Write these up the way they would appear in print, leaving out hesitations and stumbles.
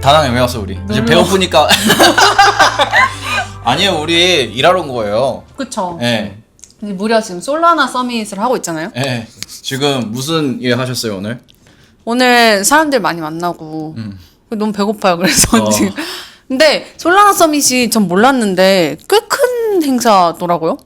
다낭에 왜 왔어 우리? 이제 배고프니까. 아니요, 우리 일하러 온 거예요. 그쵸. 네. 무려 지금 솔라나 서밋을 하고 있잖아요. 네. 지금 무슨 일 하셨어요 오늘? 오늘 사람들 많이 만나고 너무 배고파요. 그래서 지금. 근데 솔라나 서밋이 전 몰랐는데 꽤 큰 행사더라고요.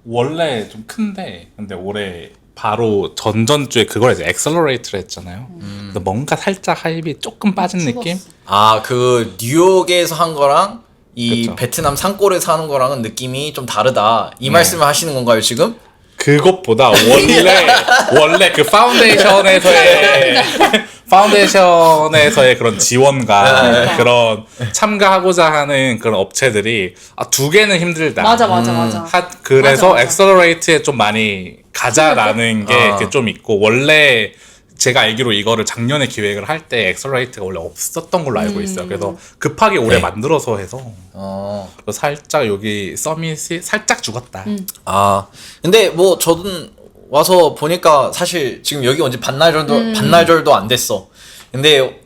원래 좀 큰데 근데 올해 바로 전전주에 그걸 이제 엑셀러레이트를 했잖아요. 근데 뭔가 살짝 하이비 조금 빠진 느낌? 아, 그 뉴욕에서 한 거랑 이 그쵸. 베트남 산골에서 하는 거랑은 느낌이 좀 다르다. 이 말씀을 하시는 건가요 지금? 그것보다 원래 그 파운데이션에서의 그런 지원과 그런 참가하고자 하는 그런 업체들이 두 개는 힘들다. 맞아. 그래서 맞아. 엑셀러레이트에 좀 많이 가자라는 게 좀 있고, 원래 제가 알기로 이거를 작년에 기획을 할 때 엑셀러레이트가 원래 없었던 걸로 알고 있어요. 그래서 급하게 올해 만들어서 해서 그래서 살짝 여기 서밋이 살짝 죽었다. 아, 근데 뭐 저는 와서 보니까 사실 지금 여기 온 지 반나절도 안 됐어. 근데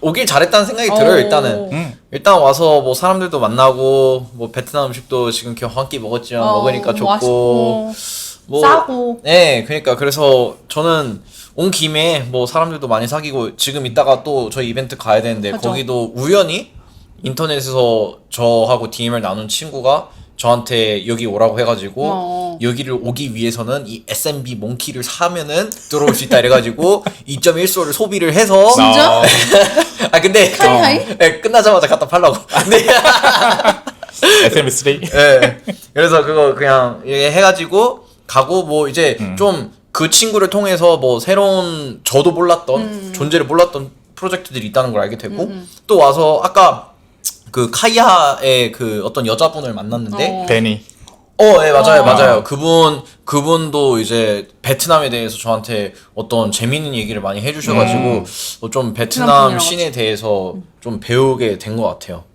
오길 잘했다는 생각이 들어요. 일단은 일단 와서 뭐 사람들도 만나고 뭐 베트남 음식도 지금 한 끼 먹었지만 먹으니까 좋고 맛있고, 뭐 싸고. 네, 그러니까 그래서 저는 온 김에 뭐 사람들도 많이 사귀고 지금 이따가 또 저희 이벤트 가야 되는데 그쵸. 거기도 우연히 인터넷에서 저하고 DM을 나눈 친구가 저한테 여기 오라고 해가지고 여기를 오기 위해서는 이 SMB 몽키를 사면은 들어올 수 있다 이래가지고 2.1소를 소비를 해서 진짜? 아 근데 하이하이? 네, 끝나자마자 갖다 팔라고. 근데 SM3 네. 그래서 그거 그냥 해가지고 가고 뭐 이제 좀 그 친구를 통해서 뭐 새로운 저도 몰랐던 존재를 몰랐던 프로젝트들이 있다는 걸 알게 되고 또 와서 아까 그 카이아의 그 어떤 여자분을 만났는데 베니. 네, 맞아요. 그분도 이제 베트남에 대해서 저한테 어떤 재밌는 얘기를 많이 해주셔가지고 좀 베트남 분이랑 씬에 대해서 좀 배우게 된 것 같아요.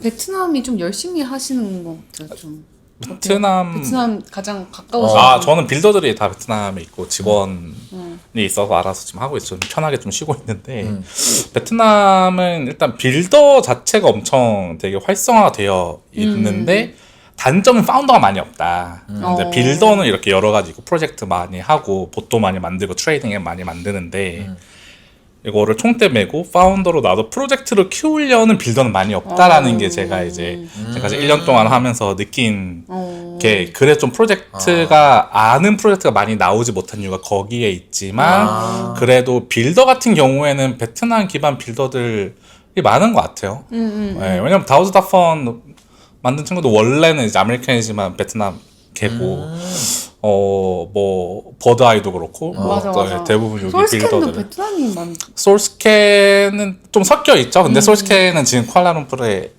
베트남이 좀 열심히 하시는 것 같아요. 좀. 베트남 가장 가까우신. 저는 빌더들이 다 베트남에 있고 직원이 있어서 알아서 지금 하고 있어요. 좀 편하게 좀 쉬고 있는데 베트남은 일단 빌더 자체가 엄청 되게 활성화되어 있는데 단점은 파운더가 많이 없다. 근데 빌더는 이렇게 여러 가지 있고 프로젝트 많이 하고 봇도 많이 만들고 트레이딩 앱 많이 만드는데 이거를 총대 메고 파운더로 나도 프로젝트를 키우려는 빌더는 많이 없다라는 게 제가 이제 1년 동안 하면서 느낀 게, 그래 좀 프로젝트가 아는 프로젝트가 많이 나오지 못한 이유가 거기에 있지만 그래도 빌더 같은 경우에는 베트남 기반 빌더들이 많은 것 같아요. 네, 왜냐면 다우즈 다펀 만든 친구도 원래는 이제 아메리칸이지만 베트남 개고 뭐 버드아이도 그렇고 맞아. 대부분 여기 솔스캔도 빌더들은 베트남이 솔스캔은 좀 섞여 있죠. 근데 솔스캔은 지금 쿠알라룸푸르에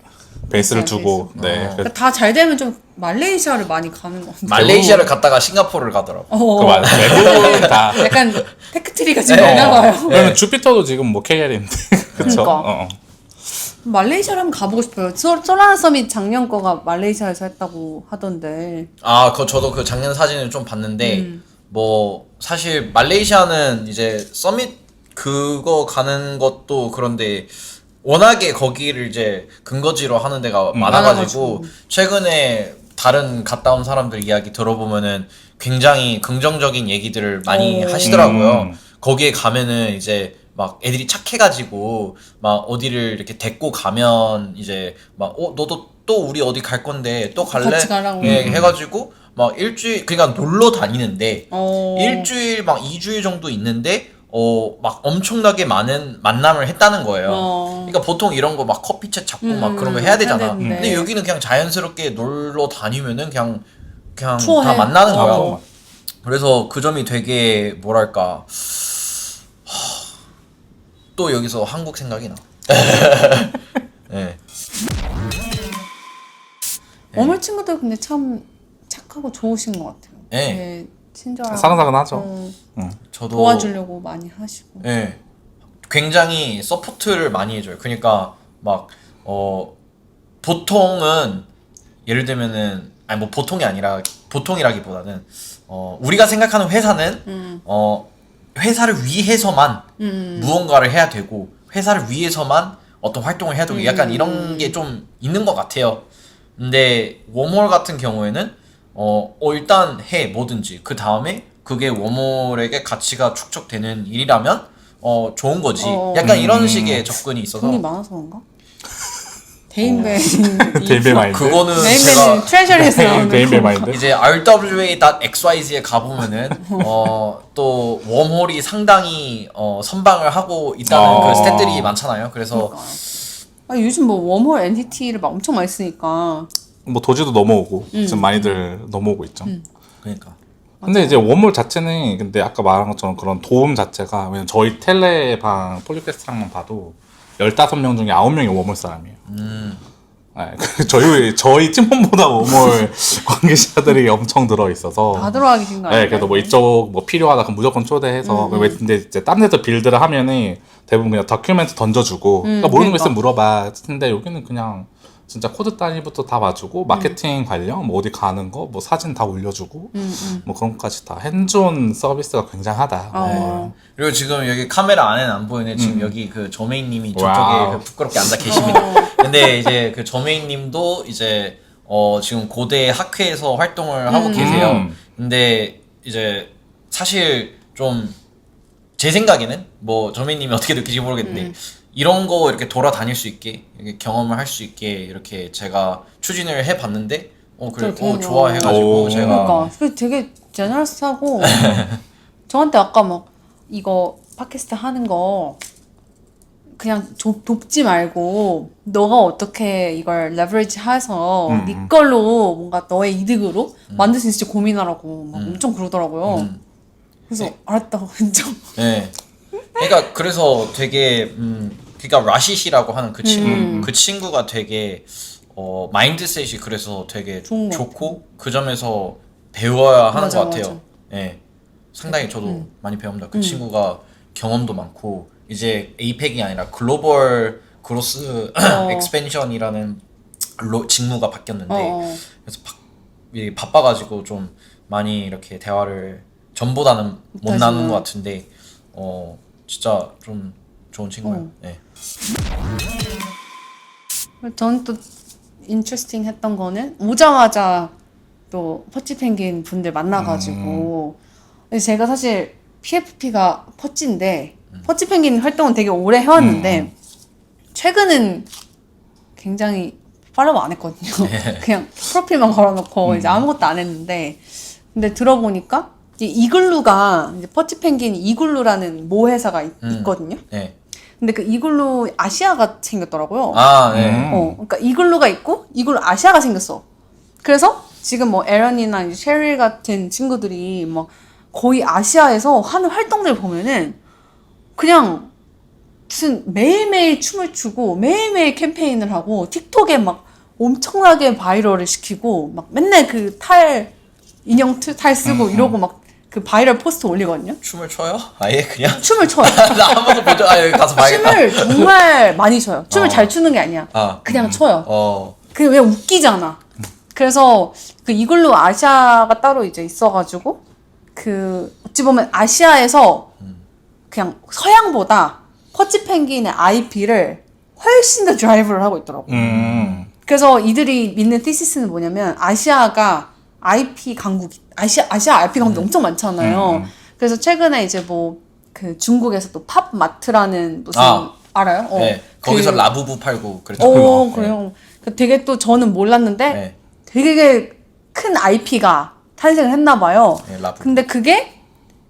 베이스를 두고 그러니까 다 잘 되면 좀 말레이시아를 많이 가는 것 같아요. 말레이시아를 갔다가 싱가포르를 가더라고. 그 맞아. 대부분 다. 약간 테크트리가 지금 있나 봐요. 그러면 주피터도 지금 뭐 KL인데 그쵸? 그러니까. 말레이시아를 한번 가보고 싶어요. 솔라나 서밋 작년 거가 말레이시아에서 했다고 하던데. 아, 저도 그 작년 사진을 좀 봤는데 뭐 사실 말레이시아는 이제 서밋 그거 가는 것도 그런데 워낙에 거기를 이제 근거지로 하는 데가 많아가지고 최근에 다른 갔다 온 사람들 이야기 들어보면은 굉장히 긍정적인 얘기들을 많이 하시더라고요. 거기에 가면은 이제 막 애들이 착해가지고 막 어디를 이렇게 데리고 가면 이제 막 너도 또 우리 어디 갈 건데 또 갈래? 같이 가라고. 예, 해가지고 막 일주일 그러니까 놀러 다니는데 일주일 막 2주일 정도 있는데 막 엄청나게 많은 만남을 했다는 거예요. 그러니까 보통 이런 거 막 커피챗 잡고 막 그런 거 해야 되잖아. 근데 여기는 그냥 자연스럽게 놀러 다니면은 그냥 다 만나는 거야. 그래서 그 점이 되게 뭐랄까 또 여기서 한국 생각이 나. 네. 어물 친구들 근데 참 착하고 좋으신 것 같아요. 네. 되게 친절하고. 사근사근하죠. 저도 도와주려고 많이 하시고. 네. 굉장히 서포트를 많이 해줘요. 그러니까 막 보통은 예를 들면은 아니 뭐 보통이라기보다는 우리가 생각하는 회사는 회사를 위해서만 무언가를 해야 되고 회사를 위해서만 어떤 활동을 해야 되고 약간 이런 게 좀 있는 것 같아요. 근데 웜홀 같은 경우에는 일단 해 뭐든지 그 다음에 그게 웜홀에게 가치가 축적되는 일이라면 좋은 거지. 약간 이런 식의 접근이 있어서 돈이 많아서 그런가? 대인배 대인배 마인드. 그거는 대인배는 제가 트레저리에서 나오는 대인배 거. 마인드. 이제 rwa.xyz에 가보면은 또 웜홀이 상당히 선방을 하고 있다는 그 스탯들이 많잖아요. 그래서 아니, 요즘 뭐 웜홀 엔티티를 막 엄청 많이 쓰니까 뭐 도지도 넘어오고 지금 많이들 넘어오고 있죠. 그러니까 근데 이제 웜홀 자체는 근데 아까 말한 것처럼 그런 도움 자체가 왜냐면 저희 텔레방 폴리캐스트랑만 봐도 15명 중에 9명이 웜홀 사람이에요. 네, 저희 팀원보다 웜홀 관계자들이 엄청 들어 있어서 다 들어와 계신 거 아니에요? 네, 그래서 뭐 이쪽 뭐 필요하다 그럼 무조건 초대해서 근데 이제 딴 데서 빌드를 하면은 대부분 그냥 다큐멘트 던져주고 그러니까 모르는 거 있으면 물어봐. 근데 여기는 그냥 진짜 코드 단위부터 다 봐주고 마케팅 관련 뭐 어디 가는 거 뭐 사진 다 올려주고 뭐 그런 것까지 다 핸즈온 서비스가 굉장하다. 네. 그리고 지금 여기 카메라 안에는 안 보이네. 지금 여기 그 저메인님이 저쪽에 와우. 그 부끄럽게 앉아 계십니다. 근데 이제 그 저메인님도 이제 지금 고대 학회에서 활동을 하고 계세요. 근데 이제 사실 좀 제 생각에는 뭐 저메인님이 어떻게 느끼지 모르겠는데 이런 거 이렇게 돌아다닐 수 있게 이렇게 경험을 할 수 있게 이렇게 제가 추진을 해봤는데 그래 되게 좋아해가지고 오. 제가 그러니까 그게 되게 제너러스하고 저한테 아까 막 이거 팟캐스트 하는 거 그냥 돕지 말고 너가 어떻게 이걸 레버리지 해서 네 걸로 뭔가 너의 이득으로 만들 수 있을지 고민하라고 막 엄청 그러더라고요. 그래서 알았다고 인정. 네. 그러니까 그래서 되게 그러니까 라시시라고 하는 그 친구 그 친구가 되게 마인드셋이 그래서 되게 좋은 것 좋고 그 점에서 배워야 하는 맞아, 것 같아요. 맞아. 예. 상당히 저도 많이 배웁니다. 그 친구가 경험도 많고 이제 에이펙이 아니라 글로벌 그로스 엑스펜션이라는 직무가 바뀌었는데 그래서 바빠가지고 좀 많이 이렇게 대화를 전보다는 못 못하지만. 나눈 것 같은데 진짜 좀 좋은 친구예요. 네. 저는 또 인트레스팅 했던 거는 오자마자 또 퍼치펭귄 분들 만나가지고 제가 사실 PFP가 퍼치인데 퍼치펭귄 활동은 되게 오래 해왔는데 최근은 굉장히 팔로우 안 했거든요. 그냥 프로필만 걸어놓고 이제 아무것도 안 했는데 근데 들어보니까 이제 이글루가 이제 퍼치펭귄 이글루라는 모 회사가 있거든요. 네. 근데 그 이글루 아시아가 생겼더라고요. 아, 네. 그러니까 이글루가 있고 이글루 아시아가 생겼어. 그래서 지금 뭐 에런이나 이제 셰릴 같은 친구들이 뭐 거의 아시아에서 하는 활동들 보면은 그냥 무슨 매일매일 춤을 추고 매일매일 캠페인을 하고 틱톡에 막 엄청나게 바이럴을 시키고 막 맨날 그 인형 탈 쓰고 이러고 막 그 바이럴 포스트 올리거든요. 춤을 춰요? 아예 그냥? 춤을 춰요. 나 한 번도 보죠. 아, 여기 가서 봐야겠다. 춤을 정말 많이 춰요. 춤을 잘 추는 게 아니야. 그냥 춰요. 그게 왜 웃기잖아. 그래서 그 이글루 아시아가 따로 이제 있어가지고 그 어찌 보면 아시아에서 그냥 서양보다 퍼치펭귄의 IP를 훨씬 더 드라이브를 하고 있더라고. 그래서 이들이 믿는 티시스는 뭐냐면 아시아가 IP 강국이 아시아 IP 강국이 엄청 많잖아요. 그래서 최근에 이제 뭐 그 중국에서 또 팝마트라는 무슨 알아요? 네. 거기서 그- 라부부 팔고 그랬잖아요. 그래요. 그 되게 또 저는 몰랐는데 네. 되게 큰 IP가 탄생을 했나 봐요. 네, 라부부. 근데 그게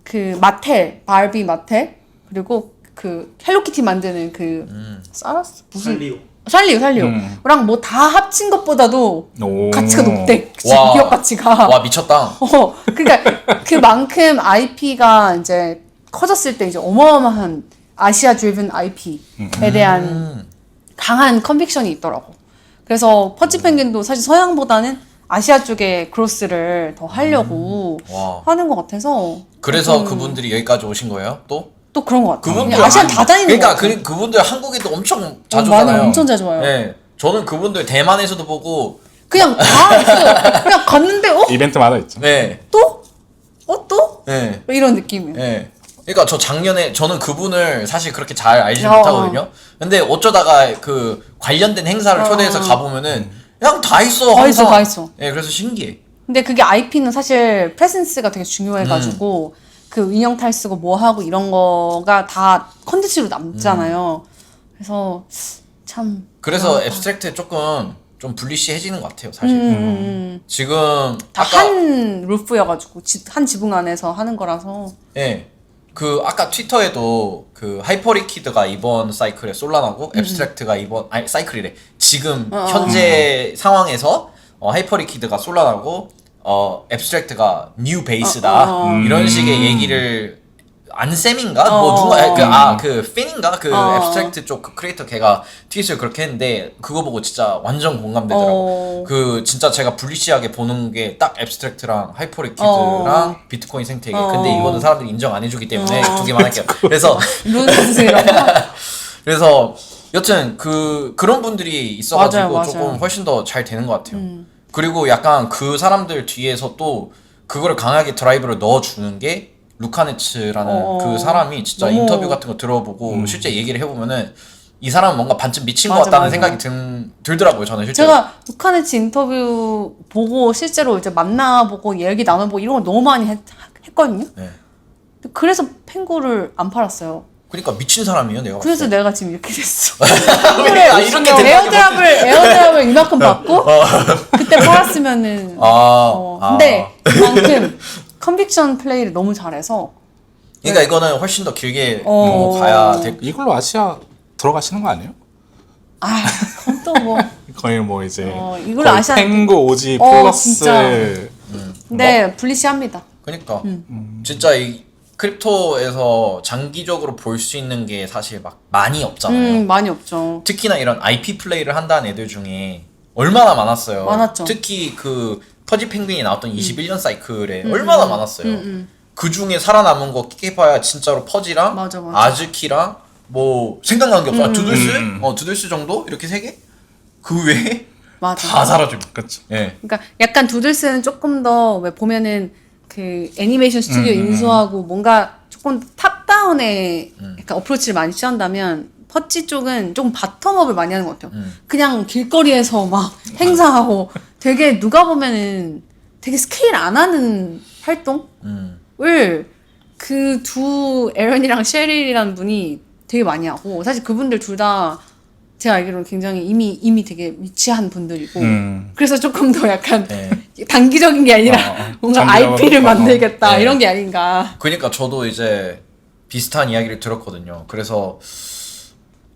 그 마텔, 바비 마텔 그리고 그 헬로키티 만드는 그 사라스 무슨 살리오랑 뭐 다 합친 것보다도 오. 가치가 높대. 와. 기업 가치가. 와, 미쳤다. 그러니까 그만큼 IP가 이제 커졌을 때 이제 어마어마한 아시아 드리븐 IP에 대한 강한 컨빅션이 있더라고. 그래서 퍼치펭귄도 사실 서양보다는 아시아 쪽에 그로스를 더 하려고 와. 하는 것 같아서 그래서 그분들이 여기까지 오신 거예요? 또 그런 것 같아요. 그분들 그냥 아시아 다 다니는 그러니까 것 같아요. 그분들 한국에도 엄청 자주 많이 오잖아요. 엄청 자주 와요. 네. 저는 그분들 대만에서도 보고 그냥 다 있어요. 그냥 갔는데 이벤트마다 있죠. 네. 또? 또? 네. 이런 느낌이에요. 네. 그러니까 저 작년에 저는 그분을 사실 그렇게 잘 알지 못하거든요. 근데 어쩌다가 그 관련된 행사를 초대해서 가보면은 그냥 다 있어. 다 항상. 있어, 다 있어. 예, 그래서 신기해. 근데 그게 IP는 사실 프레센스가 되게 중요해가지고 그 인형 탈 쓰고 뭐 하고 이런 거가 다 컨텐츠로 남잖아요. 그래서 참. 그래서 앱스트랙트 조금 좀 분리시해지는 것 같아요, 사실. 지금 다 아까 한 루프여가지고 한 지붕 안에서 하는 거라서. 예. 그 아까 트위터에도 그 하이퍼리퀴드가 이번 사이클에 솔라나고 앱스트랙트가 이번 아니 사이클이래. 지금 현재 상황에서 하이퍼리퀴드가 솔라나고 앱스트랙트가 뉴 베이스다. 이런 식의 얘기를 안쌤인가? 뭐 누가 그 팬인가? 그 앱스트랙트 쪽 그 크리에이터 걔가 트윗을 그렇게 했는데 그거 보고 진짜 완전 공감되더라고. 그 진짜 제가 불리시하게 보는 게 딱 앱스트랙트랑 하이퍼리퀴드랑 비트코인 생태계. 근데 이거는 사람들이 인정 안 해주기 때문에 두 개만 할게요. 그래서 그래서 여튼 그런 분들이 있어가지고 맞아요. 조금 훨씬 더 잘 되는 것 같아요. 그리고 약간 그 사람들 뒤에서 또 그거를 강하게 드라이브를 넣어주는 게 루카네츠라는 그 사람이 진짜 인터뷰 같은 거 들어보고 실제 얘기를 해보면은 이 사람은 뭔가 반쯤 미친 것 같다는 생각이 들더라고요. 저는 실제로. 제가 루카네츠 인터뷰 보고 실제로 이제 만나보고 얘기 나눠보고 이런 걸 너무 많이 했거든요. 네. 그래서 펭구를 안 팔았어요. 그러니까 미친 사람이에요, 내가. 그래서 내가 지금 이렇게 됐어. 이렇게 에어드랍을 이만큼 받고 그때 팔았으면은. 근데 그만큼 컨빅션 플레이를 너무 잘해서. 그러니까 이거는 훨씬 더 길게 가야 될. 이걸로 아시아 들어가시는 거 아니에요? 그건 또 뭐. 거의 뭐 이제 이걸로 거의 아시아 펭구 오지 플러스. 근데 분리시합니다. 그러니까 진짜 이 크립토에서 장기적으로 볼 수 있는 게 사실 막 많이 없잖아요. 많이 없죠. 특히나 이런 IP 플레이를 한다는 애들 중에 얼마나 많았어요. 많았죠. 특히 그 퍼지 펭귄이 나왔던 21년 사이클에 얼마나 많았어요. 그 중에 살아남은 거 끼봐야 진짜로 퍼지랑 맞아. 아즈키랑 뭐 생각나는 게 없어. 두들스? 두들스 정도? 이렇게 세 개? 그 외에 맞아. 다 사라지고. 그렇죠. 예. 그러니까 약간 두들스는 조금 더 왜 보면은 그 애니메이션 스튜디오 인수하고 뭔가 조금 탑다운의 약간 어프로치를 많이 취한다면 퍼지 쪽은 조금 바텀업을 많이 하는 것 같아요. 그냥 길거리에서 막 행사하고 되게 누가 보면은 되게 스케일 안 하는 활동을 그 두 에런이랑 셰릴이라는 분이 되게 많이 하고 사실 그분들 둘 다 제가 알기로는 굉장히 이미 되게 위치한 분들이고 그래서 조금 더 약간 단기적인 게 아니라 뭔가 IP를 만들겠다 이런 게 아닌가. 그러니까 저도 이제 비슷한 이야기를 들었거든요. 그래서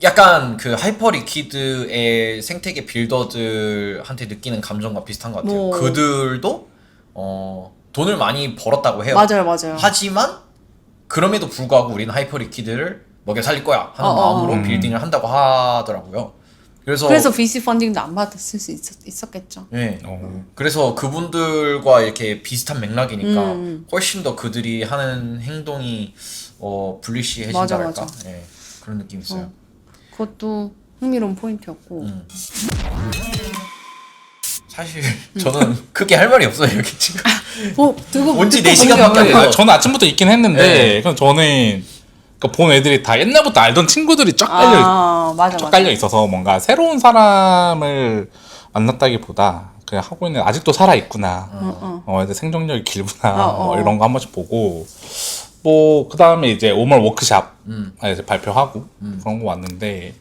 약간 그 하이퍼 리퀴드의 생태계 빌더들한테 느끼는 감정과 비슷한 것 같아요. 그들도 돈을 많이 벌었다고 해요. 맞아요. 하지만 그럼에도 불구하고 우리는 하이퍼 리퀴드를 먹여 살릴 거야 하는 마음으로 빌딩을 한다고 하더라고요. 그래서 VC 펀딩도 안 받았을 수 있었겠죠. 네. 그래서 그분들과 이렇게 비슷한 맥락이니까 훨씬 더 그들이 하는 행동이 불리시해진달까. 네, 그런 느낌이 있어요. 그것도 흥미로운 포인트였고. 사실 저는 크게 할 말이 없어요 여기 지금. 온지 4시간밖에 안 돼요. 저는 아침부터 있긴 했는데 그럼 저는 본 애들이 다 옛날부터 알던 친구들이 쫙 깔려 있어서 뭔가 새로운 사람을 만났다기보다 그냥 하고 있는 아직도 살아 있구나. 애들 생존력이 길구나. 뭐 이런 거 한 번씩 보고 뭐 그 다음에 이제 오몰 워크샵 이제 발표하고 그런 거 왔는데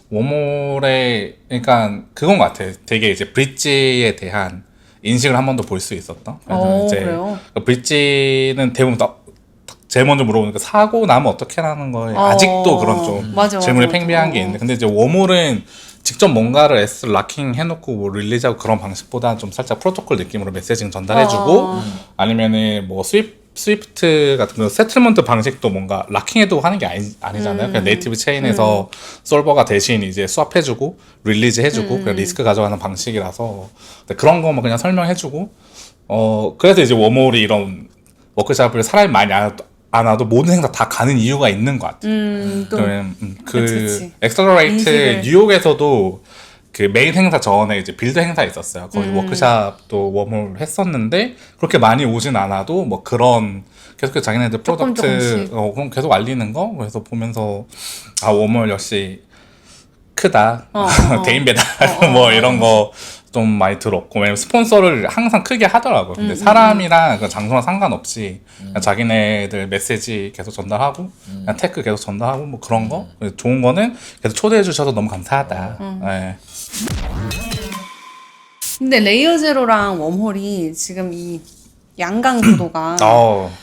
워몰에 그러니까 그건 것 같아요. 되게 이제 브릿지에 대한 인식을 한 번 더 볼 수 있었던. 그래서 이제 그래요? 브릿지는 대부분 제일 먼저 물어보는 거 사고 나면 어떻게 하는 거에 아직도 그런 좀 질문이 팽배한 게 있는데 근데 이제 워몰은 직접 뭔가를 S를 락킹 해놓고 뭐 릴리즈하고 그런 방식보다는 좀 살짝 프로토콜 느낌으로 메시징 전달해주고 아니면은 뭐 스위프트 같은 거 세틀먼트 방식도 뭔가 락킹해도 하는 게 아니잖아요. 그냥 네이티브 체인에서 솔버가 대신 이제 수합해주고 릴리즈 해주고 그냥 리스크 가져가는 방식이라서 그런 거만 그냥 설명해주고 그래서 이제 워몰이 이런 워크샵을 사람이 많이 안 와도 모든 행사 다 가는 이유가 있는 것 같아요. 그 엑셀러레이트 뉴욕에서도 그 메인 행사 전에 이제 빌드 행사 있었어요. 거기 워크샵도 웜홀 했었는데 그렇게 많이 오진 않아도 뭐 그런 계속 자기네들 프로덕트 그럼 계속 알리는 거 그래서 보면서 아 웜홀 역시 크다 대인 배달 뭐 이런 거 좀 많이 들었고 왜냐면 스폰서를 항상 크게 하더라고요. 근데 사람이랑 그 장소랑 상관없이 그냥 자기네들 메시지 계속 전달하고 그냥 테크 계속 전달하고 뭐 그런 거 좋은 거는 계속 초대해 주셔서 너무 감사하다. 네. 근데 레이어 제로랑 웜홀이 지금 이 양강 구도가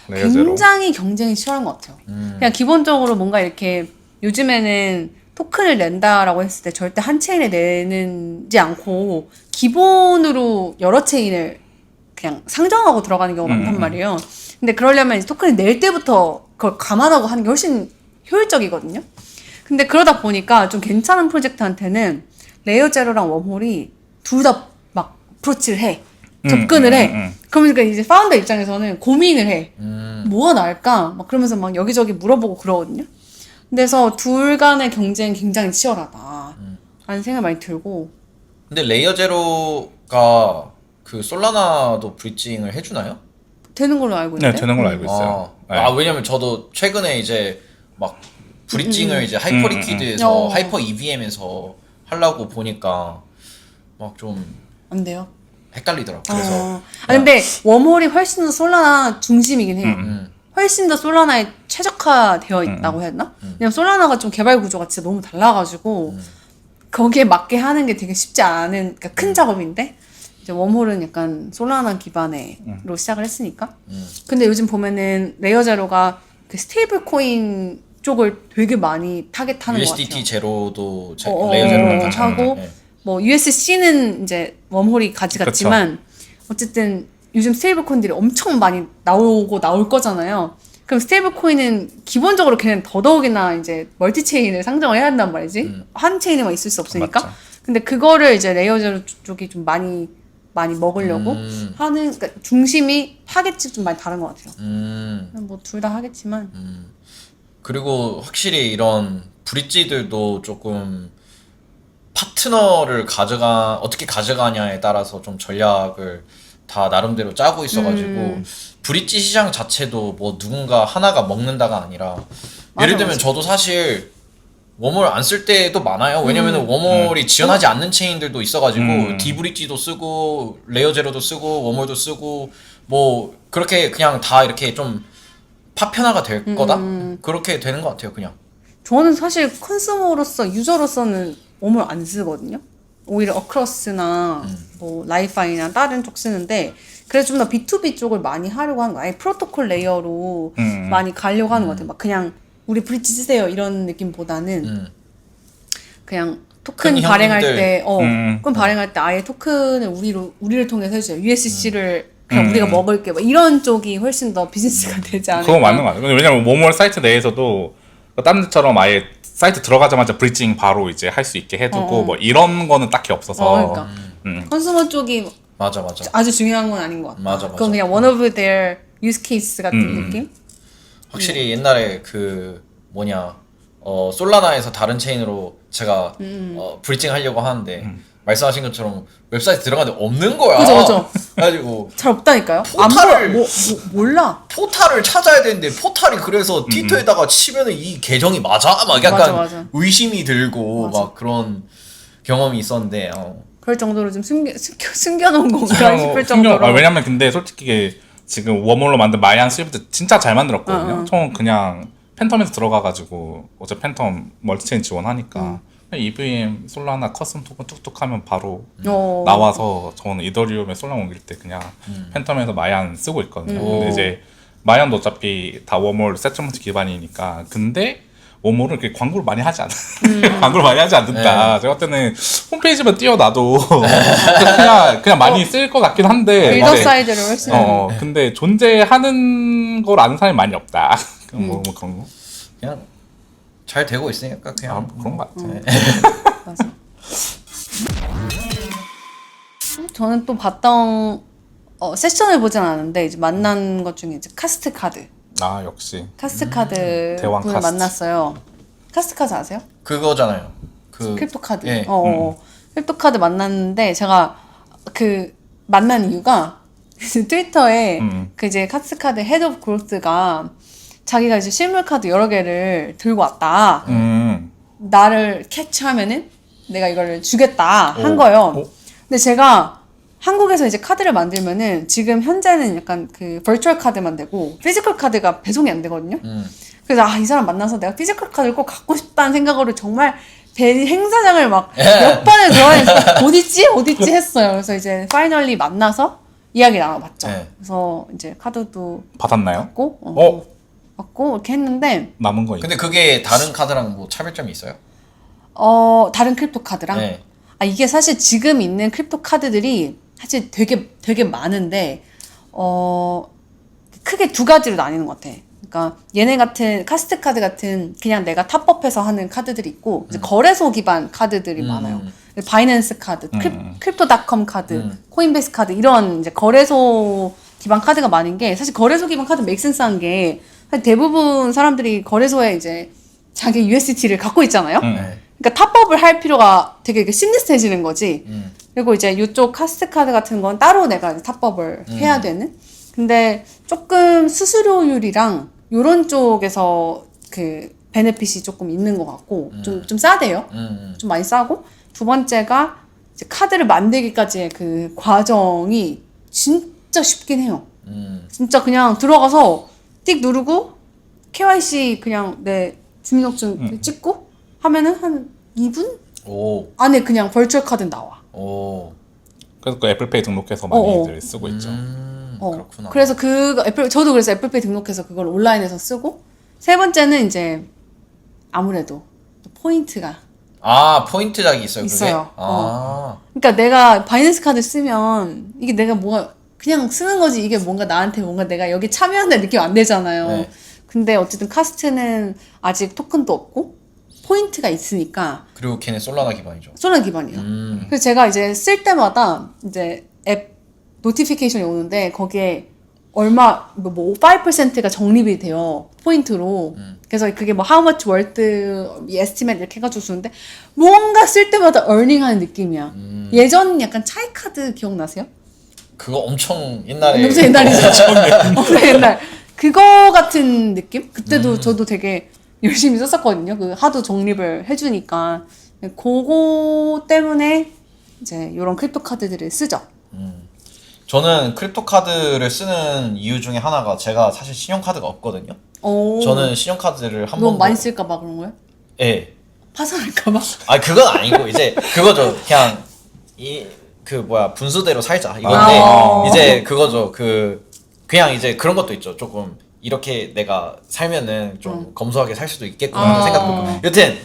레이어 제로. 굉장히 경쟁이 치열한 것 같아요. 그냥 기본적으로 뭔가 이렇게 요즘에는 토큰을 낸다라고 했을 때 절대 한 체인에 내는지 않고 기본으로 여러 체인을 그냥 상정하고 들어가는 경우가 많단 말이에요. 근데 그러려면 이제 토큰을 낼 때부터 그걸 감안하고 하는 게 훨씬 효율적이거든요. 근데 그러다 보니까 좀 괜찮은 프로젝트한테는 레이어 제로랑 웜홀이 둘 다 막 어프로치를 해. 접근을 해. 그러니까 이제 파운더 입장에서는 고민을 해. 뭐가 나을까? 막 그러면서 막 여기저기 물어보고 그러거든요. 그래서 둘 간의 경쟁이 굉장히 치열하다. 라는 생각이 많이 들고. 근데 레이어 제로가 그 솔라나도 브리징을 해주나요? 되는 걸로 알고 있는데. 네, 되는 걸로 알고 있어요. 왜냐면 저도 최근에 이제 막 브리징을 이제 하이퍼 리퀴드에서 하이퍼 EVM에서 하려고 보니까 막 좀 안 돼요. 헷갈리더라고. 그래서 근데 웜홀이 훨씬 더 솔라나 중심이긴 해요. 훨씬 더 솔라나에 최적화되어 있다고 해야 되나? 왜냐면 솔라나가 좀 개발 구조가 진짜 너무 달라가지고 거기에 맞게 하는 게 되게 쉽지 않은 그러니까 큰 작업인데 이제 웜홀은 약간 솔라나 기반으로 시작을 했으니까. 근데 요즘 보면은 레이어 제로가 그 스테이블 코인 쪽을 되게 많이 타겟하는 것 같아요. USDT 제로도 레이어 제로랑 같이 하고 뭐 USC는 이제 웜홀이 가져갔지만 어쨌든 요즘 스테이블 코인들이 엄청 많이 나올 거잖아요. 그럼 스테이블 코인은 기본적으로 걔는 더더욱이나 이제 멀티 체인을 상정을 해야 한단 말이지. 한 체인에만 있을 수 없으니까. 맞죠. 근데 그거를 이제 레이어 제로 쪽이 좀 많이 먹으려고 하는 그러니까 중심이 타겟이 좀 많이 다른 것 같아요. 뭐 둘 다 하겠지만. 그리고 확실히 이런 브릿지들도 조금 파트너를 어떻게 가져가냐에 따라서 좀 전략을 다 나름대로 짜고 있어가지고 브릿지 시장 자체도 뭐 누군가 하나가 먹는다가 아니라 예를 들면 저도 사실 웜홀 안 쓸 때도 많아요. 왜냐면은 웜홀이 지원하지 않는 체인들도 있어가지고 디브릿지도 쓰고 레이어 제로도 쓰고 웜홀도 쓰고 뭐 그렇게 그냥 다 이렇게 좀 파편화가 될 거다? 그렇게 되는 것 같아요 그냥. 저는 사실 컨슈머로서 유저로서는 웜홀 안 쓰거든요. 오히려 어크로스나 뭐 라이파이나 다른 쪽 쓰는데 그래서 좀 더 B2B 쪽을 많이 하려고 하는 거예요. 아예 프로토콜 레이어로 많이 가려고 하는 것 같아요. 막 그냥 우리 브릿지 쓰세요 이런 느낌보다는 그냥 토큰 발행할 때 토큰 발행할 때 아예 토큰을 우리를 통해서 해주세요. USC를 그냥 우리가 먹을게 뭐 이런 쪽이 훨씬 더 비즈니스가 되지 않을까. 그거 맞는 거 같아요. 왜냐면 웜홀 사이트 내에서도 다른 데처럼 아예 사이트 들어가자마자 브리징 바로 이제 할 수 있게 해두고 뭐 이런 거는 딱히 없어서. 그러니까 컨슈머 쪽이 맞아. 아주 중요한 건 아닌 것 같아. 맞아. 그건 그냥 one of their use case 같은 느낌? 확실히 옛날에 솔라나에서 다른 체인으로 제가 브리징 하려고 하는데 말씀하신 것처럼 웹사이트 들어가는데 없는 거야. 그죠. 그래가지고 잘 없다니까요. 몰라. 포탈을 찾아야 되는데 포탈이 그래서 트위터에다가 치면은 이 계정이 맞아? 막 약간 맞아. 의심이 들고 막 그런 경험이 있었는데 그럴 정도로 좀 숨겨놓은 건가 싶을 정도로. 왜냐면 근데 솔직히 지금 웜홀로 만든 마이안 스위프트 진짜 잘 만들었거든요. 처음 그냥 팬텀에서 들어가가지고 어제 팬텀 멀티체인 지원하니까 EVM 솔라나 커스텀 토큰 툭툭 하면 바로 나와서 저는 이더리움에 솔라나 옮길 때 그냥 팬텀에서 마이안 쓰고 있거든요. 근데 이제 마이안도 어차피 다 웜홀 세트먼트 기반이니까 근데 웜홀은 이렇게 광고를 많이 하지 않아. 광고를 많이 하지 않는다. 제가 그때는 홈페이지만 띄워놔도 그냥 많이 쓸 것 같긴 한데. 빌더 사이드를 훨씬. 근데 존재하는 걸 아는 사람이 많이 없다. 뭐 그런 거. 그냥 잘 되고 있으니까 그냥 그런 것 같아. 맞아. 저는 또 봤던 세션을 보진 않았는데 이제 만난 것 중에 이제 카스트 카드. 역시. 카스트 카드 대왕 분을 카스트. 만났어요. 카스트 카드 아세요? 그거잖아요. 크립토 카드. 예. 크립토 카드 만났는데 제가 그 만난 이유가 트위터에 그 이제 카스카드 헤드 오브 그로스가 자기가 이제 실물 카드 여러 개를 들고 왔다. 나를 캐치하면은 내가 이거를 주겠다 한 거예요. 근데 제가 한국에서 이제 카드를 만들면은 지금 현재는 약간 그 버추얼 카드만 되고 피지컬 카드가 배송이 안 되거든요. 그래서 이 사람 만나서 내가 피지컬 카드를 꼭 갖고 싶다는 생각으로 정말 행사장을 막 몇 번을 돌아다니면서 어딨지 했어요. 그래서 이제 파이널리 만나서 이야기 나눠봤죠. 그래서 이제 카드도 받았나요? 받고 이렇게 했는데 남은 거 근데 그게 다른 카드랑 뭐 차별점이 있어요? 다른 크립토 카드랑 이게 사실 지금 있는 크립토 카드들이 사실 되게 많은데 크게 두 가지로 나뉘는 것 같아. 그러니까 얘네 같은 카스트 카드 같은 그냥 내가 탑업해서 하는 카드들이 있고 이제 거래소 기반 카드들이 많아요. 바이낸스 카드, 크립토닷컴 카드, 코인베이스 카드 이런 이제 거래소 기반 카드가 많은 게 사실 거래소 기반 카드 메이크센스한 게 사실 대부분 사람들이 거래소에 이제 자기 USDT를 갖고 있잖아요. 그러니까 탑업을 할 필요가 되게 심리스해지는 거지. 그리고 이제 이쪽 카스트 카드 같은 건 따로 내가 이제 탑업을 해야 되는. 근데 조금 수수료율이랑 요런 쪽에서 그 베네핏이 조금 있는 것 같고 좀 싸대요. 좀 많이 싸고 두 번째가 이제 카드를 만들기까지의 그 과정이 진짜 쉽긴 해요. 진짜 그냥 들어가서 띡 누르고 KYC 그냥 내 주민등록증 찍고 하면은 한 2분 안에 그냥 버추얼 카드 나와. 그래서 그 애플페이 등록해서 많이들 쓰고 있죠. 그렇구나. 그래서 저도 그래서 애플페이 등록해서 그걸 온라인에서 쓰고 세 번째는 이제 아무래도 포인트가 포인트작이 있어요. 있어요. 그게? 그러니까 내가 바이낸스 카드 쓰면 이게 내가 뭐가 그냥 쓰는 거지 이게 뭔가 나한테 뭔가 내가 여기 참여한다는 느낌 안 되잖아요. 근데 어쨌든 카스트는 아직 토큰도 없고 포인트가 있으니까. 그리고 걔네 솔라나 기반이죠. 솔라나 기반이에요. 그래서 제가 이제 쓸 때마다 이제 앱 노티피케이션이 오는데 거기에 얼마 뭐 5%가 적립이 돼요. 포인트로. 그래서 그게 뭐 how much worth estimate 이렇게 해가지고 쓰는데 뭔가 쓸 때마다 earning하는 느낌이야. 예전 약간 차이카드 기억나세요? 그거 엄청 옛날에. 엄청 옛날이죠. 엄청 옛날. 그거 같은 느낌? 그때도 저도 되게 열심히 썼었거든요. 그 하도 적립을 해주니까. 그거 때문에 이제 이런 크립토 카드들을 쓰죠. 저는 크립토 카드를 쓰는 이유 중에 하나가 제가 사실 신용카드가 없거든요. 저는 신용카드를 한 번도 너무 많이 쓸까봐 그런 거예요? 예. 파산할까봐? 그건 아니고 이제 그거죠. 그냥 분수대로 살자 이건데 이제 그거죠. 그냥 이제 그런 것도 있죠. 조금 이렇게 내가 살면은 좀 검소하게 살 수도 있겠구나 하는 생각도 있고. 여튼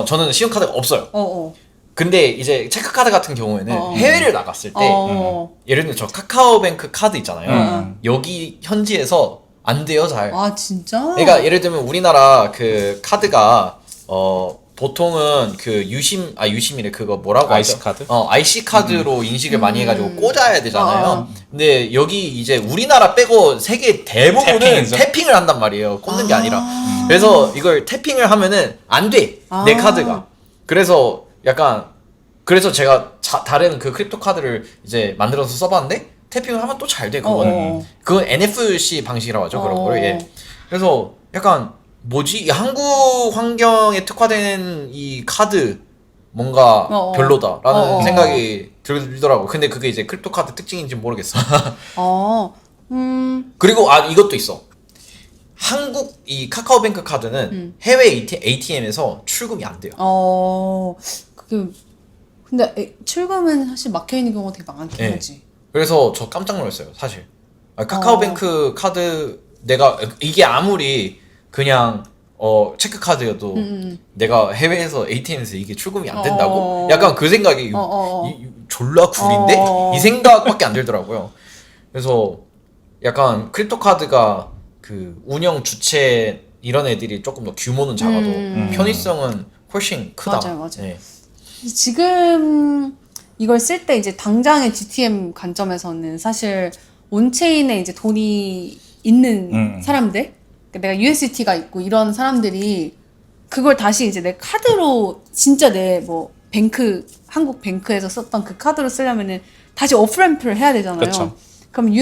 저는 신용카드가 없어요. 근데 이제 체크카드 같은 경우에는 해외를 나갔을 때 예를 들면 저 카카오뱅크 카드 있잖아요. 여기 현지에서 안 돼요, 잘. 진짜? 그러니까 예를 들면 우리나라 그 카드가 보통은 그 유심이래. 그거 뭐라고 IC 하죠? 카드? IC 카드로 인식을 많이 해가지고 꽂아야 되잖아요. 근데 여기 이제 우리나라 빼고 세계 대부분은 태핑이죠. 태핑을 한단 말이에요. 꽂는 게 아니라. 그래서 이걸 태핑을 하면은 안 돼. 내 카드가. 그래서 그래서 제가 다른 그 크립토 카드를 이제 만들어서 써봤는데 태핑을 하면 또 잘 돼. 그거는. 그건 NFC 방식이라고 하죠. 그런 거를. 예. 그래서 약간 뭐지? 이 한국 환경에 특화된 이 카드 뭔가 별로다라는 생각이 들더라고. 근데 그게 이제 크립토 카드 특징인지 모르겠어. 그리고 이것도 있어. 한국 이 카카오뱅크 카드는 해외 ATM에서 출금이 안 돼요. 근데 출금은 사실 막혀 있는 경우가 되게 많긴 하지. 그래서 저 깜짝 놀랐어요, 사실. 카카오뱅크 카드 내가 이게 아무리 그냥 체크 카드여도 내가 해외에서 ATM에서 이게 출금이 안 된다고? 약간 그 생각이 졸라 구린데 이 생각밖에 안 들더라고요. 그래서 약간 크립토 카드가 그 운영 주체 이런 애들이 조금 더 규모는 작아도 편의성은 훨씬 크다. 맞아요. 네. 지금 이걸 쓸 때 이제 당장의 GTM 관점에서는 사실 온체인에 이제 돈이 있는 사람들, 그러니까 내가 USDT가 있고 이런 사람들이 그걸 다시 이제 내 카드로 진짜 내 뭐 뱅크 한국 뱅크에서 썼던 그 카드로 쓰려면은 다시 오프램프를 해야 되잖아요. 그쵸. 그럼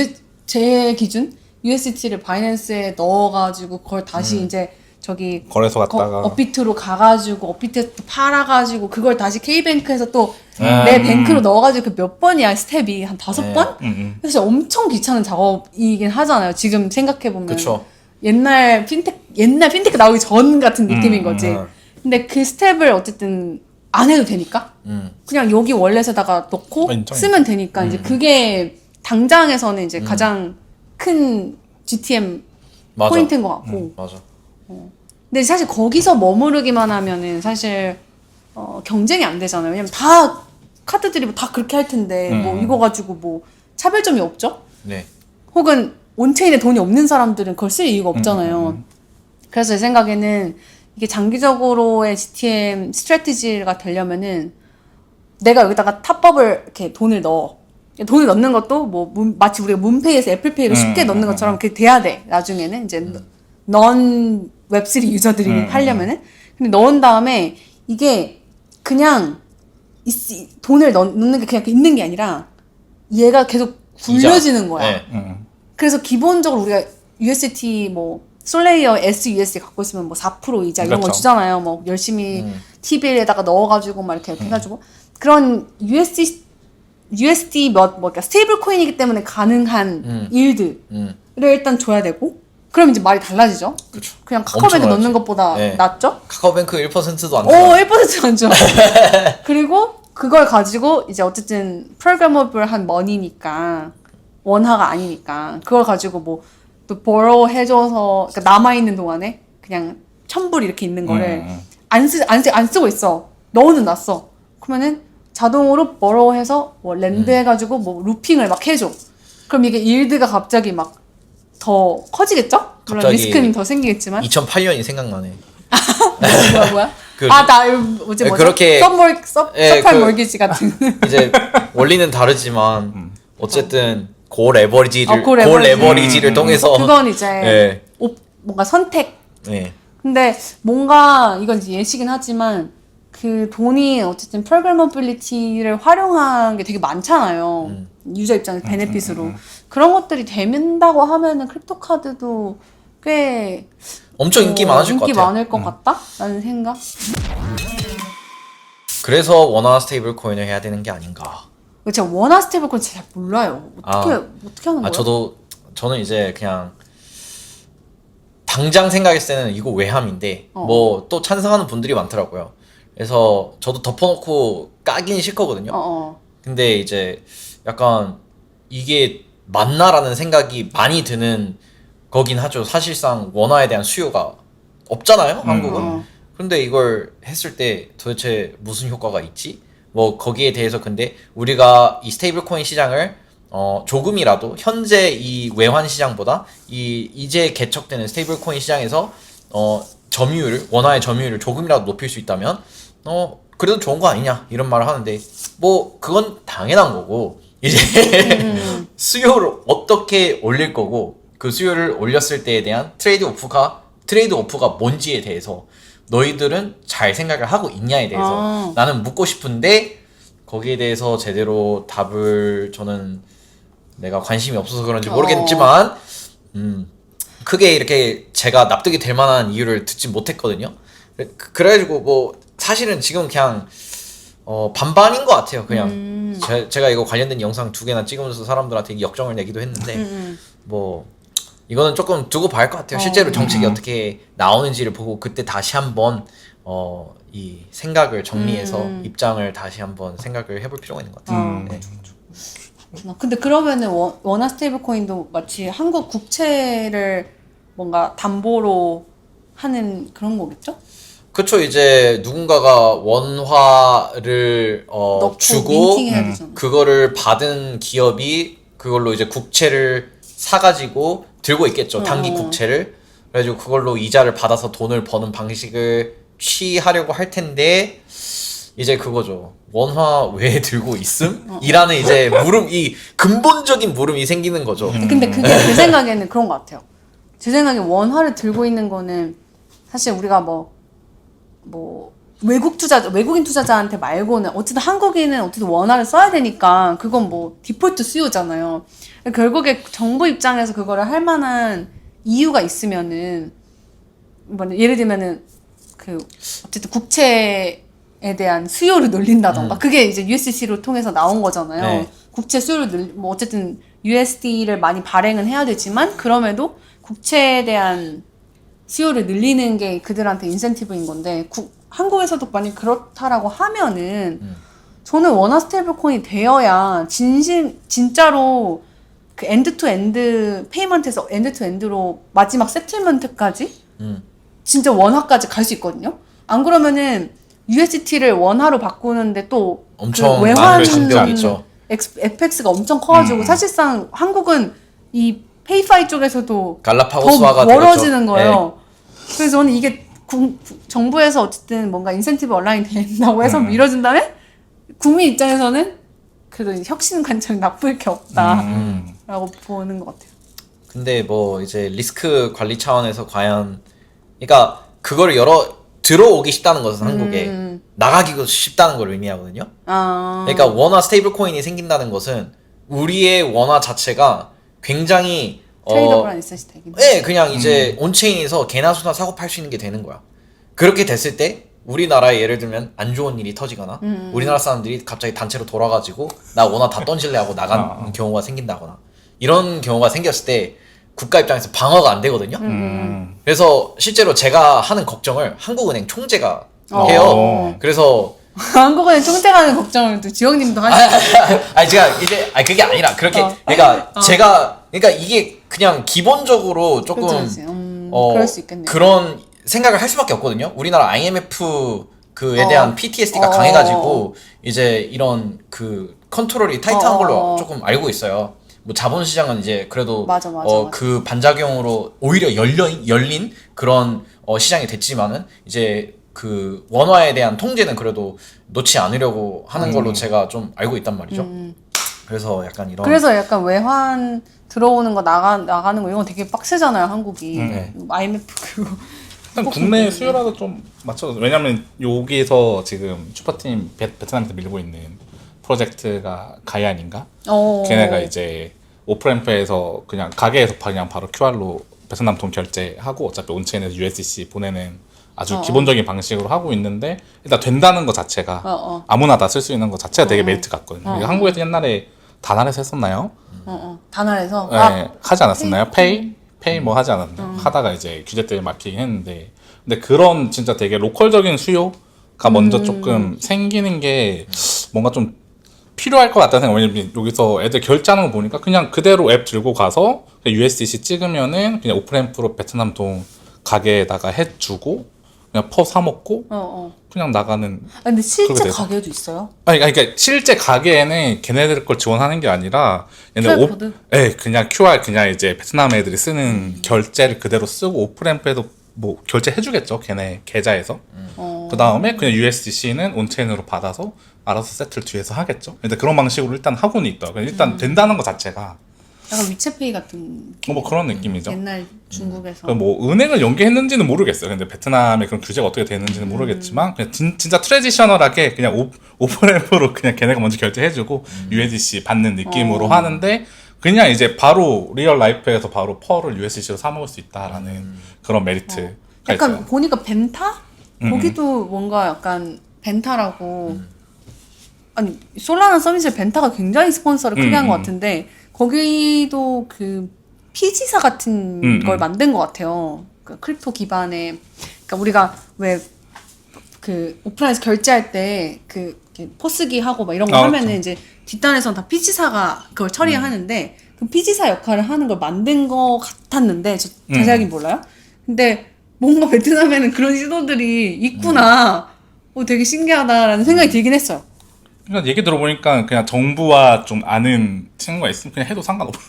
제 기준 USDT를 바이낸스에 넣어가지고 그걸 다시 이제 저기 거래소 갔다가 업비트로 가가지고 업비트에서 또 팔아가지고 그걸 다시 K뱅크에서 또 내 뱅크로 넣어가지고 그 몇 번이야 스텝이 한 5번? 그래서 엄청 귀찮은 작업이긴 하잖아요. 지금 생각해보면 그쵸. 옛날 핀테크 나오기 전 같은 느낌인 거지. 근데 그 스텝을 어쨌든 안 해도 되니까 그냥 여기 월렛에다가 넣고 인정. 쓰면 되니까 이제 그게 당장에서는 이제 가장 큰 GTM 맞아. 포인트인 것 같고. 맞아. 근데 사실 거기서 머무르기만 하면은 사실 경쟁이 안 되잖아요. 왜냐면 다 카드들이 뭐 다 그렇게 할 텐데 뭐 이거 가지고 뭐 차별점이 없죠? 네. 혹은 온체인에 돈이 없는 사람들은 그걸 쓸 이유가 없잖아요. 그래서 제 생각에는 이게 장기적으로의 GTM 스트래티지가 되려면은 내가 여기다가 탑법을 이렇게 돈을 넣는 것도 뭐 마치 우리가 문페이에서 애플페이로 쉽게 넣는 것처럼 그게 돼야 돼. 나중에는 이제 넌 웹3 유저들이 하려면은. 근데 넣은 다음에 이게 그냥 돈을 넣는 게 그냥 있는 게 아니라 얘가 계속 굴려지는 거야. 네. 그래서 기본적으로 우리가 USDT 뭐 솔레이어 SUSD 갖고 있으면 뭐 4% 이자 이런 거 그렇죠. 주잖아요. 뭐 열심히 T빌에다가 넣어가지고 막 이렇게 해가지고 그런 USD 그러니까 스테이블 코인이기 때문에 가능한 일들을 일단 줘야 되고 그럼 이제 말이 달라지죠. 그쵸. 그냥 카카오뱅크 엄청 넣는 것보다 네. 낫죠? 카카오뱅크 1%도 안 오, 줘. 1%가 안 줘. 그리고 그걸 가지고 이제 어쨌든 프로그래머블한 머니니까 원화가 아니니까 그걸 가지고 뭐 또 borrow 해줘서 그러니까 남아있는 동안에 그냥 1,000불 이렇게 있는 거를 안 쓰고 있어. 넣어는 놨어. 그러면은 자동으로 borrow 해서 뭐 랜드 해가지고 뭐 루핑을 막 해줘. 그럼 이게 일드가 갑자기 막 더 커지겠죠? 물론 갑자기 리스크는 더 생기겠지만. 2008년이 생각나네. 뭐야? 그- 나 뭐지? 그렇게- 예, 서프라임 그- 몰기지 같은. 이제 원리는 다르지만 어쨌든 고 레버리지를 고 고 레버리지. 레버리지를 통해서 그건 이제 예. 뭔가 선택. 네. 근데 뭔가 이건 이제 예시긴 하지만 그 돈이 어쨌든 프로그래머빌리티를 활용한 게 되게 많잖아요. 유저 입장에서 베네핏으로. 그런 것들이 된다고 하면은 크립토 카드도 꽤 엄청 인기 많아질 것 인기 같아요. 많을 것 같다? 라는 생각? 그래서 원화 스테이블 코인을 해야 되는 게 아닌가. 제가 원화 스테이블 코인 잘 몰라요. 어떻게 하는 거예요? 저는 이제 그냥 당장 생각했을 때는 이거 외함인데 뭐 또 찬성하는 분들이 많더라고요. 그래서 저도 덮어놓고 까긴 싫거든요. 근데 이제 약간 이게 맞나라는 생각이 많이 드는 거긴 하죠. 사실상 원화에 대한 수요가 없잖아요, 한국은. 근데 이걸 했을 때 도대체 무슨 효과가 있지? 뭐 거기에 대해서 근데 우리가 이 스테이블 코인 시장을 조금이라도 현재 이 외환 시장보다 이제 개척되는 스테이블 코인 시장에서 원화의 점유율을 조금이라도 높일 수 있다면 그래도 좋은 거 아니냐 이런 말을 하는데 뭐 그건 당연한 거고 이제 수요를 어떻게 올릴 거고 그 수요를 올렸을 때에 대한 트레이드 오프가 뭔지에 대해서 너희들은 잘 생각을 하고 있냐에 대해서 나는 묻고 싶은데 거기에 대해서 제대로 답을 저는 내가 관심이 없어서 그런지 모르겠지만 크게 이렇게 제가 납득이 될 만한 이유를 듣지 못했거든요. 그래가지고 뭐 사실은 지금 그냥 반반인 것 같아요. 그냥 제가 이거 관련된 영상 2개나 찍으면서 사람들한테 역정을 내기도 했는데 뭐 이거는 조금 두고 봐야 할 것 같아요. 실제로 정책이 어떻게 나오는지를 보고 그때 다시 한번 이 생각을 정리해서 입장을 다시 한번 생각을 해볼 필요가 있는 것 같아요. 네. 근데 그러면은 원화 스테이블 코인도 마치 한국 국채를 뭔가 담보로 하는 그런 거겠죠? 그쵸. 이제 누군가가 원화를 넣고 주고 민팅해야 되잖아. 그거를 받은 기업이 그걸로 이제 국채를 사가지고 들고 있겠죠. 단기 국채를. 그래가지고 그걸로 이자를 받아서 돈을 버는 방식을 취하려고 할 텐데 이제 그거죠. 원화 왜 들고 있음? 이라는 이제 이 근본적인 물음이 생기는 거죠. 근데 그게 제 생각에는 그런 것 같아요. 제 생각에 원화를 들고 있는 거는 사실 우리가 뭐 외국인 투자자한테 말고는 어쨌든 한국인은 어쨌든 원화를 써야 되니까 그건 뭐 디폴트 수요잖아요. 결국에 정부 입장에서 그거를 할 만한 이유가 있으면은 뭐 예를 들면은 그 어쨌든 국채에 대한 수요를 늘린다던가 그게 이제 USC로 통해서 나온 거잖아요. 네. 국채 수요를 뭐 어쨌든 USD를 많이 발행은 해야 되지만 그럼에도 국채에 대한 수요를 늘리는 게 그들한테 인센티브인 건데 한국에서도 만약 그렇다라고 하면은 저는 원화 스테이블 코인이 되어야 진짜로 그 엔드 투 엔드 페이먼트에서 엔드 투 엔드로 마지막 세틀먼트까지 진짜 원화까지 갈 수 있거든요. 안 그러면은 USDT를 원화로 바꾸는데 또 엄청 그 외환 장벽이 있죠. FX가 엄청 커가지고 사실상 한국은 이 페이파이 쪽에서도 갈라파고스화가 더 멀어지는 되겠죠. 거예요. 그래서 저는 이게 정부에서 어쨌든 뭔가 인센티브 얼라인 된다고 해서 밀어준다면 국민 입장에서는 그래도 혁신 관점이 나쁠 게 없다라고 보는 것 같아요. 근데 뭐 이제 리스크 관리 차원에서 과연 그러니까 그거를 들어오기 쉽다는 것은 한국에 나가기도 쉽다는 걸 의미하거든요. 그러니까 원화 스테이블 코인이 생긴다는 것은 우리의 원화 자체가 굉장히 트레이더블한 있으시 되긴. 네, 그냥 이제 온체인에서 개나 소나 사고 팔 수 있는 게 되는 거야. 그렇게 됐을 때 우리나라에 예를 들면 안 좋은 일이 터지거나 우리나라 사람들이 갑자기 단체로 돌아가지고 나 원화 다 던질래 하고 나간 경우가 생긴다거나 이런 경우가 생겼을 때 국가 입장에서 방어가 안 되거든요. 그래서 실제로 제가 하는 걱정을 한국은행 총재가 해요. 그래서 한국은행 총재가는 걱정을 또 지영님도 하시죠. 아니 제가 이제 그게 아니라 그렇게 그러니까 제가 그러니까 이게 그냥 기본적으로 조금 그럴 수 있겠네요. 그런 생각을 할 수밖에 없거든요. 우리나라 IMF 그에 대한 PTSD가 강해가지고 이제 이런 그 컨트롤이 타이트한 걸로 조금 알고 있어요. 뭐 자본시장은 이제 그래도 맞아. 그 반작용으로 오히려 열린 그런 시장이 됐지만은 이제 그 원화에 대한 통제는 그래도 놓지 않으려고 하는 걸로 제가 좀 알고 있단 말이죠. 그래서 약간 이런 그래서 약간 외환 들어오는 거 나가는 거 이건 되게 빡세잖아요, 한국이. IMF 그거. 일단 국내 수요라도 좀 맞춰서 왜냐면 여기서 지금 슈퍼팀 베트남에서 밀고 있는 프로젝트가 가이안인가? 걔네가 이제 오프램프에서 그냥 가게에서 그냥 바로 QR로 베트남 돈 결제하고 어차피 온체인에서 USDC 보내는 아주 기본적인 방식으로 하고 있는데 일단 된다는 것 자체가 아무나 다 쓸 수 있는 것 자체가 되게 메리트 같거든요. 그러니까 한국에서 옛날에 다날에서 했었나요? 다날에서 네, 하지 않았었나요? 페이 뭐 하지 않았나요? 하다가 이제 규제 때문에 막히긴 했는데 근데 그런 진짜 되게 로컬적인 수요가 먼저 조금 생기는 게 뭔가 좀 필요할 것 같다는 생각. 왜냐면 여기서 애들 결제하는 거 보니까 그냥 그대로 앱 들고 가서 USDC 찍으면은 그냥 오프램프로 베트남 돈 가게에다가 해주고 그냥 퍼 사 먹고 그냥 나가는. 근데 실제 그렇게 돼서. 가게도 있어요? 아니 그러니까 실제 가게에는 걔네들 걸 지원하는 게 아니라 QR 코드? 그냥 QR 그냥 이제 베트남 애들이 쓰는 결제를 그대로 쓰고 오프램프에도 뭐 결제해주겠죠 걔네 계좌에서. 그 다음에 그냥 USDC는 온체인으로 받아서 알아서 세틀 뒤에서 하겠죠. 근데 그런 방식으로 일단 하고는 있다. 일단 된다는 것 자체가 약간 위챗페이 같은 뭐 그런 느낌이죠. 옛날 중국에서. 뭐 은행을 연계했는지는 모르겠어요. 근데 베트남의 그런 규제가 어떻게 되는지는 모르겠지만 그냥 진짜 트레디셔널하게 그냥 오프램프로 그냥 걔네가 먼저 결제해주고 USDC 받는 느낌으로 하는데 그냥 이제 바로 리얼 라이프에서 바로 펄을 USDC로 사 먹을 수 있다라는 그런 메리트가 약간 있어요. 보니까 벤타? 거기도 뭔가 약간 벤타라고 아니 솔라나 서밋을 벤타가 굉장히 스폰서를 크게 한 것 같은데 거기도 그 피지사 같은 걸 만든 것 같아요. 그 크립토 기반의 그러니까 우리가 왜 그 오프라인에서 결제할 때 그 포스기 하고 막 이런 거 하면은 그렇죠. 이제 뒷단에서는 다 피지사가 그걸 처리하는데 그 피지사 역할을 하는 걸 만든 것 같았는데 저 자세하게 몰라요. 근데 뭔가 베트남에는 그런 시도들이 있구나. 되게 신기하다라는 생각이 들긴 했어요. 그러니까 얘기 들어보니까 그냥 정부와 좀 아는 친구가 있으면 그냥 해도 상관없어.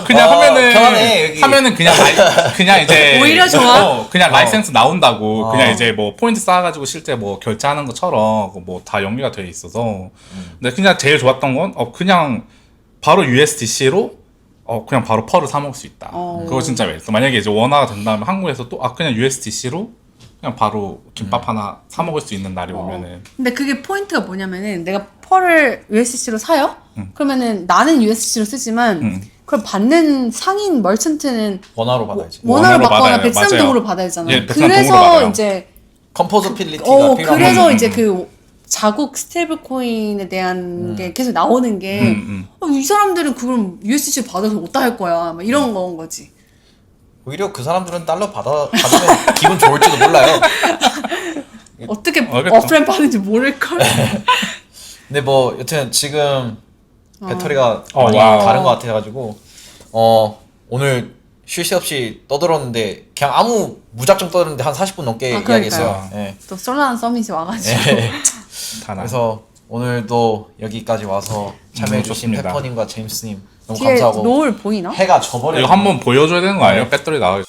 그냥 편하네, 여기. 하면은 그냥 이제 오히려 좋아? 그냥 라이센스 나온다고 그냥 이제 뭐 포인트 쌓아가지고 실제 뭐 결제하는 것처럼 뭐 다 연계가 돼 있어서. 근데 그냥 제일 좋았던 건 그냥 바로 USDC로 그냥 바로 펄을 사 먹을 수 있다. 그거 진짜 메리트. 만약에 이제 원화가 된다면 한국에서 또 그냥 USDC로 그냥 바로 김밥 하나 사 먹을 수 있는 날이 오면은 근데 그게 포인트가 뭐냐면은 내가 펄을 USC로 사요? 그러면은 나는 USC로 쓰지만 그걸 받는 상인 멀천트는 원화로 받아야지. 원화로 받거나 받아요. 베트남 맞아요. 동으로 받아야 되잖아. 예, 베트남 그래서 동으로 받아요. 이제 컴포저빌리티가 필요한 그래서 거지. 이제 그 자국 스테이블 코인에 대한 게 계속 나오는 게 이 사람들은 그럼 USC를 받아서 어디다 할 거야. 막 이런 건 거지. 오히려 그 사람들은 달러 받으면 기분 좋을지도 몰라요. 어떻게 그렇죠. 오프라인 받는지 모를걸? 근데 뭐 여튼 지금 배터리가 많이 와우. 다른 것 같아가지고 오늘 쉴 새 없이 떠들었는데 그냥 아무 무작정 떠들었는데 한 40분 넘게 그러니까요. 이야기했어요. 예. 또 솔라나 서밋이 와가지고. 예. 다 나. 그래서 오늘도 여기까지 와서 참여해주신 좋습니다. 페퍼님과 제임스님 너무 뒤에 감사하고 노을 보이나? 해가 져버려. 이거 한번 보여줘야 되는 거 아니에요? 배터리 나와.